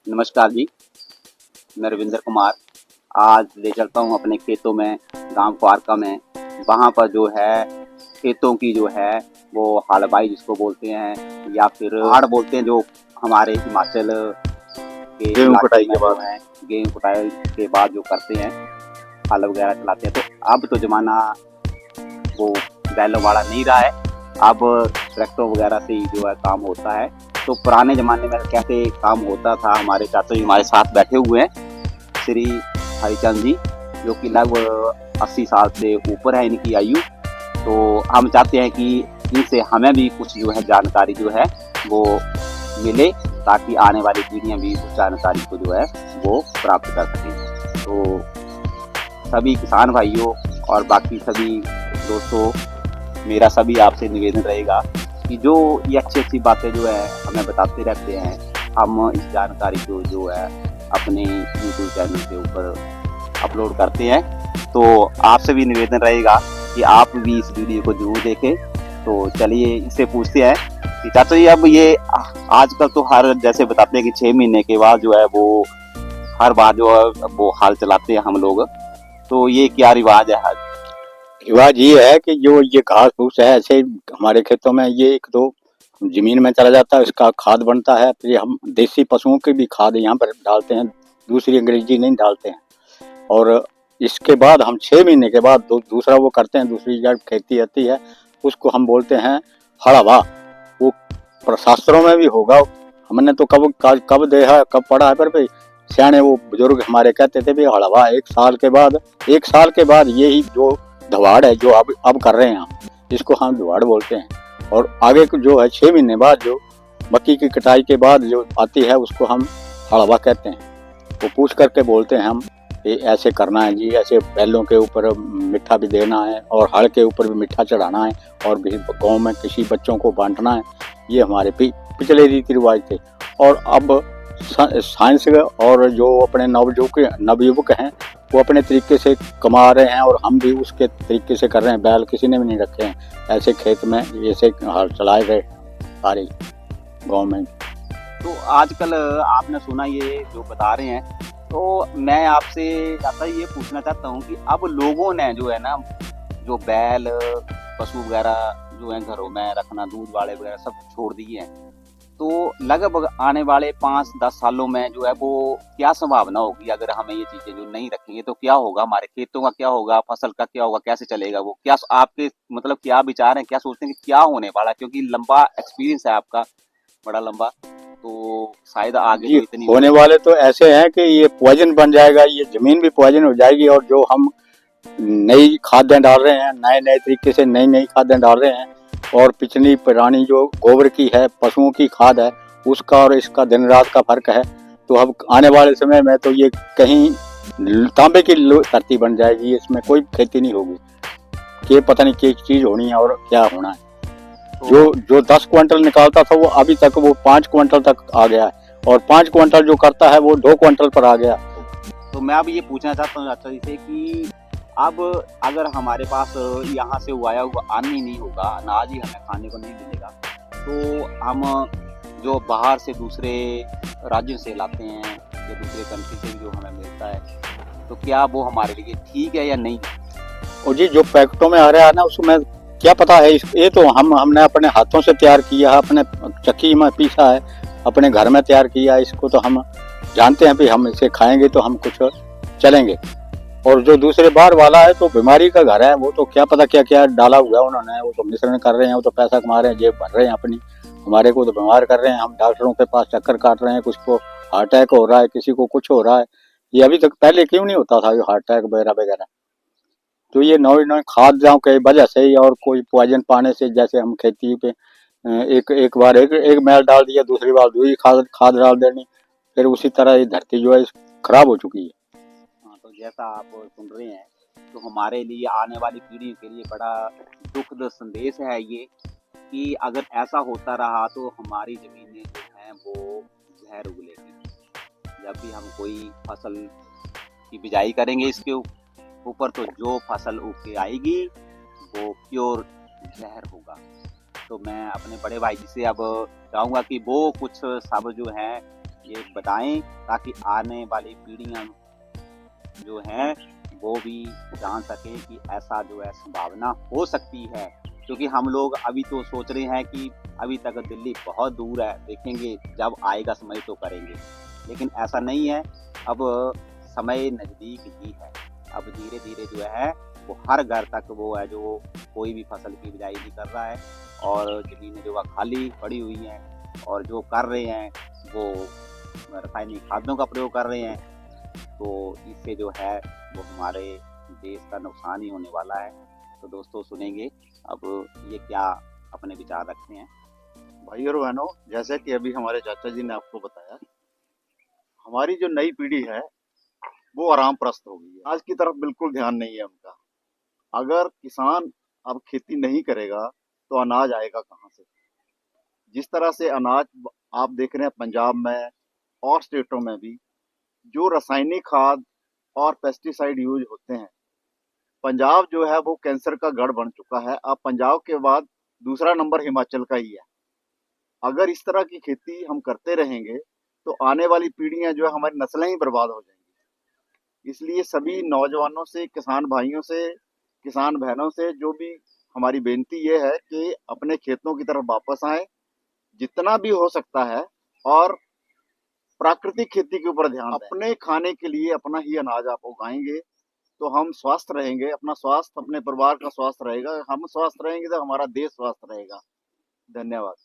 नमस्कार जी, मैं रविंद्र कुमार। आज ले चलता हूँ अपने खेतों में, गांव फारका में। वहाँ पर जो है खेतों की जो है वो हलवाई जिसको बोलते हैं या फिर हाड़ बोलते हैं, जो हमारे हिमाचल के गेहूं इलाके कटाई में के जो बाद। है गेहूँ कुटाई के बाद जो करते हैं, हल वगैरह चलाते हैं। तो अब तो ज़माना वो बैलों वाला नहीं रहा है, अब ट्रैक्टर वगैरह से ही जो है काम होता है। तो पुराने ज़माने में कैसे काम होता था, हमारे चाचा जी हमारे साथ बैठे हुए हैं, श्री हरिचंद जी, जो कि लगभग 80 साल से ऊपर है इनकी आयु। तो हम चाहते हैं कि इनसे हमें भी कुछ जो है जानकारी जो है वो मिले, ताकि आने वाली पीढ़ियां भी उस जानकारी को जो है वो प्राप्त कर सकें। तो सभी किसान भाइयों और बाकी सभी दोस्तों, मेरा सभी आपसे निवेदन रहेगा कि जो ये अच्छी अच्छी बातें जो है हमें बताते रहते हैं, हम इस जानकारी को जो है अपने यूट्यूब चैनल के ऊपर अपलोड करते हैं। तो आपसे भी निवेदन रहेगा कि आप भी इस वीडियो को जरूर देखें। तो चलिए इससे पूछते हैं कि चाचा जी, अब ये आजकल तो हर जैसे बताते हैं कि 6 महीने के बाद जो है वो हर बार जो है वो हल चलाते हैं हम लोग। तो ये क्या रिवाज है? रिवाज ये है कि जो ये घास फूस है ऐसे हमारे खेतों में ये एक तो जमीन में चला जाता है, इसका खाद बनता है। फिर हम देसी पशुओं की भी खाद यहाँ पर डालते हैं, दूसरी अंग्रेजी नहीं डालते हैं। और इसके बाद हम 6 महीने के बाद दूसरा वो करते हैं, दूसरी जब खेती आती है उसको हम बोलते हैं हड़वा। वो शास्त्रों में भी होगा, हमने तो कब देखा कब पढ़ा है, पर भाई सियाने वो बुजुर्ग हमारे कहते थे भी हड़वा 1 साल के बाद यही जो धवाड़ है जो अब कर रहे हैं हम, इसको हम धवाड़ बोलते हैं। और आगे जो है 6 महीने बाद जो मक्की की कटाई के बाद जो आती है उसको हम हड़वा कहते हैं। वो पूछ करके बोलते हैं हम, ये ऐसे करना है जी, ऐसे बैलों के ऊपर मिठा भी देना है और हड़ के ऊपर भी मिठा चढ़ाना है और भी गाँव में किसी बच्चों को बांटना है। ये हमारे पिछले रीति रिवाज थे। और अब साइंस और जो अपने नवयुवक हैं वो अपने तरीके से कमा रहे हैं और हम भी उसके तरीके से कर रहे हैं। बैल किसी ने भी नहीं रखे हैं, ऐसे खेत में ऐसे हल चलाए गए सारे गाँव में। तो आजकल आपने सुना ये जो बता रहे हैं, तो मैं आपसे चाहता ये पूछना चाहता हूँ कि अब लोगों ने जो है ना, जो बैल पशु वगैरह जो है घरों में रखना, दूध वाले वगैरह सब छोड़ दिए हैं। तो लगभग आने वाले 5-10 सालों में जो है वो क्या संभावना होगी, अगर हमें ये चीजें जो नहीं रखेंगे तो क्या होगा, हमारे खेतों का क्या होगा, फसल का क्या होगा, कैसे चलेगा वो? क्या आपके मतलब क्या विचार हैं, क्या सोचते हैं कि क्या होने वाला है? क्योंकि लंबा एक्सपीरियंस है आपका, बड़ा लंबा, तो शायद आगे जी, जो इतनी होने वाले तो ऐसे हैं कि ये पॉइजन बन जाएगा, ये जमीन भी पॉइजन हो जाएगी। और जो हम नई खादें डाल रहे हैं, नए नए तरीके से नई नई खादें डाल रहे हैं, और पिछली पुरानी जो गोबर की है, पशुओं की खाद है, उसका और इसका दिन रात का फर्क है। तो अब आने वाले समय में तो ये कहीं तांबे की धरती बन जाएगी, इसमें कोई खेती नहीं होगी। ये पता नहीं क्या चीज होनी है और क्या होना है। जो जो 10 क्विंटल निकालता था वो अभी तक वो 5 क्विंटल तक आ गया है, और 5 क्विंटल जो करता है वो 2 क्विंटल पर आ गया। तो मैं अब ये पूछना चाहता हूँ चाचा जी से कि अब अगर हमारे पास यहाँ से उगाया हुआ अन्न ही नहीं होगा, अनाज ही हमें खाने को नहीं मिलेगा, तो हम जो बाहर से दूसरे राज्यों से लाते हैं या दूसरे कंट्री से जो हमें मिलता है, तो क्या वो हमारे लिए ठीक है या नहीं? और जी जो पैकेटों में आ रहा है ना, उसमें क्या पता है, ये तो हमने अपने हाथों से तैयार किया है, अपने चक्की में पीसा है, अपने घर में तैयार किया है। इसको तो हम जानते हैं कि हम इसे खाएंगे तो हम कुछ चलेंगे। और जो दूसरे बार वाला है तो बीमारी का घर है, वो तो क्या पता क्या क्या डाला हुआ है उन्होंने, वो तो मिश्रण कर रहे हैं, वो तो पैसा कमा रहे हैं, जेब भर रहे हैं अपनी। हमारे को तो बीमार कर रहे हैं, हम डॉक्टरों के पास चक्कर काट रहे हैं, कुछ को हार्ट अटैक हो रहा है, किसी को कुछ हो रहा है। ये अभी तक पहले क्यों नहीं होता था ये हार्ट अटैक वगैरह वगैरह? तो ये नई नई खाद्यों के वजह से ही, और कोई पॉइजन पाने से, जैसे हम खेती पे एक बार एक मैल डाल दिया, दूसरी बार दूसरी खाद डाल देनी, फिर उसी तरह ये धरती जो है खराब हो चुकी है। हाँ, तो जैसा आप सुन रहे हैं, तो हमारे लिए आने वाली पीढ़ी के लिए बड़ा दुखद संदेश है ये, कि अगर ऐसा होता रहा तो हमारी ज़मीनें जो हैं वो जहर उगलेगी। जब भी हम कोई फसल की बिजाई करेंगे इसके ऊपर, तो जो फसल उग के आएगी वो प्योर जहर होगा। तो मैं अपने बड़े भाई जी से अब चाहूँगा कि वो कुछ सब जो हैं ये बताएं, ताकि आने वाली पीढ़ियां जो हैं वो भी जान सकें कि ऐसा जो है संभावना हो सकती है। क्योंकि हम लोग अभी तो सोच रहे हैं कि अभी तक दिल्ली बहुत दूर है, देखेंगे जब आएगा समय तो करेंगे, लेकिन ऐसा नहीं है। अब समय नज़दीक ही है। अब धीरे धीरे जो है वो हर घर तक वो है जो कोई भी फसल की बिजाई नहीं कर रहा है, और ज़मीनें जो है खाली पड़ी हुई हैं, और जो कर रहे हैं वो रासायनिक खादों का प्रयोग कर रहे हैं। तो इससे जो है वो हमारे देश का नुकसान ही होने वाला है। तो दोस्तों सुनेंगे अब ये क्या अपने विचार रखते हैं। भाई और बहनों, जैसे कि अभी हमारे चाचा जी ने आपको बताया, हमारी जो नई पीढ़ी है वो आराम प्रस्त हो गई है। आज की तरफ बिल्कुल ध्यान नहीं है उनका। अगर किसान अब खेती नहीं करेगा तो अनाज आएगा कहाँ से? जिस तरह से अनाज आप देख रहे हैं पंजाब में और स्टेटों में भी, जो रासायनिक खाद और पेस्टिसाइड यूज होते हैं, पंजाब जो है वो कैंसर का गढ़ बन चुका है। अब पंजाब के बाद दूसरा नंबर हिमाचल का ही है। अगर इस तरह की खेती हम करते रहेंगे तो आने वाली पीढ़ियां जो है, हमारी नस्लें ही बर्बाद हो जाएंगी। इसलिए सभी नौजवानों से, किसान भाइयों से, किसान बहनों से जो भी हमारी बेनती ये है कि अपने खेतों की तरफ वापस आए जितना भी हो सकता है, और प्राकृतिक खेती के ऊपर ध्यान दें। अपने खाने के लिए अपना ही अनाज आप उगाएंगे तो हम स्वस्थ रहेंगे। अपना स्वास्थ्य, अपने परिवार का स्वास्थ्य रहेगा। हम स्वस्थ रहेंगे तो हमारा देश स्वस्थ रहेगा। धन्यवाद।